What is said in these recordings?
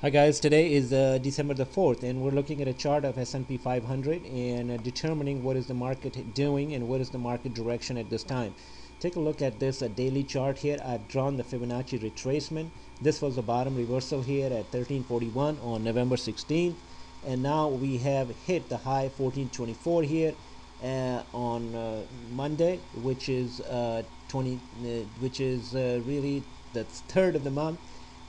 Hi guys, today is December the 4th and we're looking at a chart of S&P 500 and determining what is the market doing and what is the market direction at this time. Take a look at this daily chart here. I've drawn the Fibonacci retracement. This was the bottom reversal here at 1341 on November 16th, and now we have hit the high 1424 here on Monday, which is really the third of the month,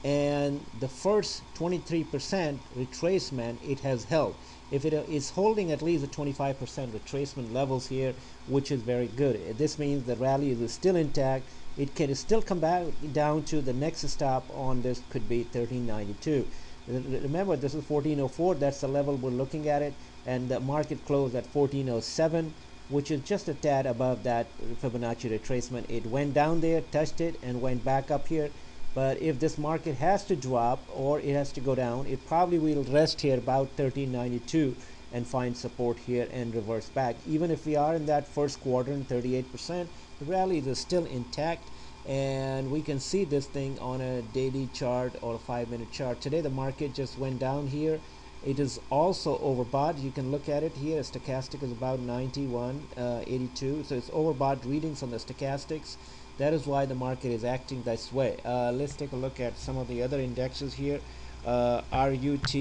and the first 23% retracement it has held. If it is holding at least a 25% retracement levels here, which is very good, this means the rally is still intact. It can still come back down to the next stop on this could be 1392. Remember, this is 1404. That's the level we're looking at it, and the market closed at 1407, which is just a tad above that Fibonacci retracement. It went down there, touched it, and went back up here. But if this market has to drop or it has to go down, it probably will rest here about 1392 and find support here and reverse back. Even if we are in that first quadrant, 38%, the rally is still intact, and we can see this thing on a daily chart or a 5-minute chart. Today the market just went down here. It is also overbought. You can look at it here. Stochastic is about 91.82, so it's overbought readings on the stochastics. That is why the market is acting this way. Let's take a look at some of the other indexes here. RUT,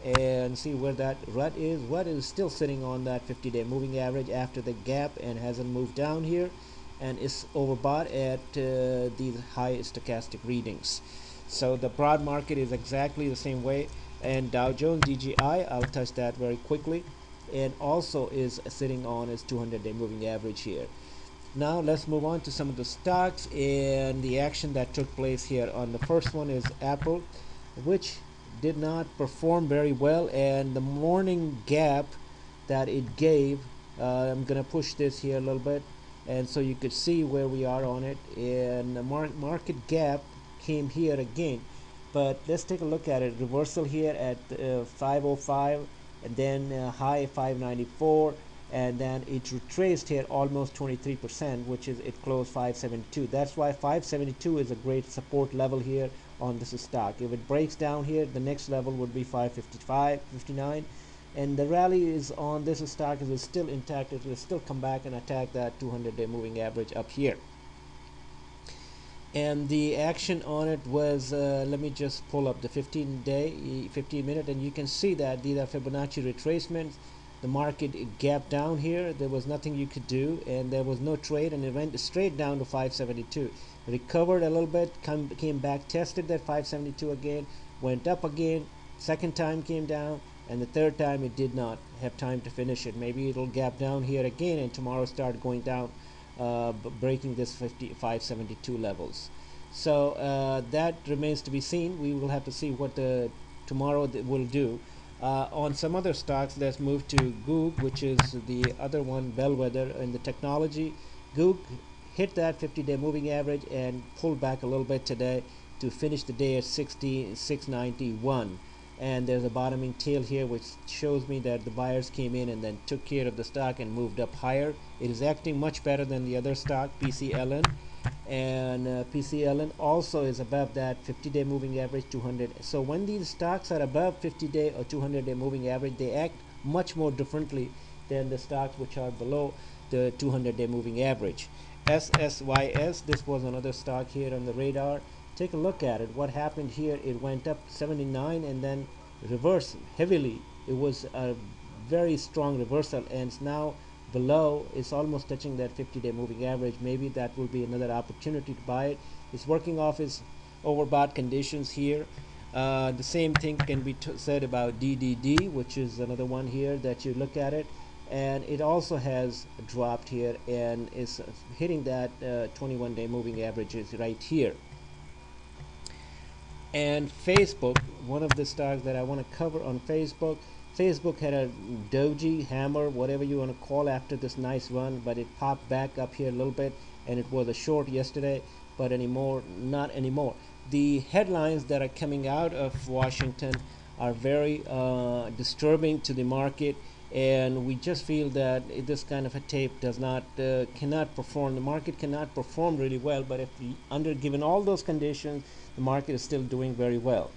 and see where that RUT is. RUT is still sitting on that 50-day moving average after the gap and hasn't moved down here, and is overbought at these high stochastic readings. So the broad market is exactly the same way. And Dow Jones DJI, I'll touch that very quickly, and also is sitting on its 200-day moving average here. Now let's move on to some of the stocks and the action that took place here. On the first one is Apple, which did not perform very well, and the morning gap that it gave, I'm gonna push this here a little bit, and so you could see where we are on it, and the market gap came here again. But let's take a look at it. Reversal here at 505, and then high 594, and then it retraced here almost 23%, which is it closed 572. That's why 572 is a great support level here on this stock. If it breaks down here, the next level would be 555, 59, and the rally is on this stock is still intact. It will still come back and attack that 200-day moving average up here. And the action on it was, let me just pull up the 15-minute, and you can see that these are Fibonacci retracements. The market gapped down here. There was nothing you could do, and there was no trade, and it went straight down to 572. Recovered a little bit, came back, tested that 572 again, went up again, second time came down, and the third time it did not have time to finish it. Maybe it'll gap down here again, and tomorrow start going down, breaking this 572 levels. So that remains to be seen. We will have to see what the tomorrow will do. On some other stocks, let's move to GOOP, which is the other one, bellwether in the technology. GOOP hit that 50-day moving average and pulled back a little bit today to finish the day at 66.91. And there's a bottoming tail here, which shows me that the buyers came in and then took care of the stock and moved up higher. It is acting much better than the other stock, PCLN, and PCLN also is above that 50-day moving average 200. So when these stocks are above 50-day or 200-day moving average, they act much more differently than the stocks which are below the 200-day moving average. SSYS, this was another stock here on the radar. Take a look at it. What happened here? It went up 79 and then reversed heavily. It was a very strong reversal, and it's now below. It's almost touching that 50-day moving average. Maybe that will be another opportunity to buy it. It's working off its overbought conditions here. The same thing can be said about DDD, which is another one here that you look at it, and it also has dropped here and is hitting that 21-day moving averages right here. And Facebook, one of the stocks that I want to cover on Facebook. Facebook had a doji, hammer, whatever you want to call, after this nice run, but it popped back up here a little bit, and it was a short yesterday, but not anymore. The headlines that are coming out of Washington are very disturbing to the market, and we just feel that this kind of a tape does not cannot perform. The market cannot perform really well, but if given all those conditions, the market is still doing very well.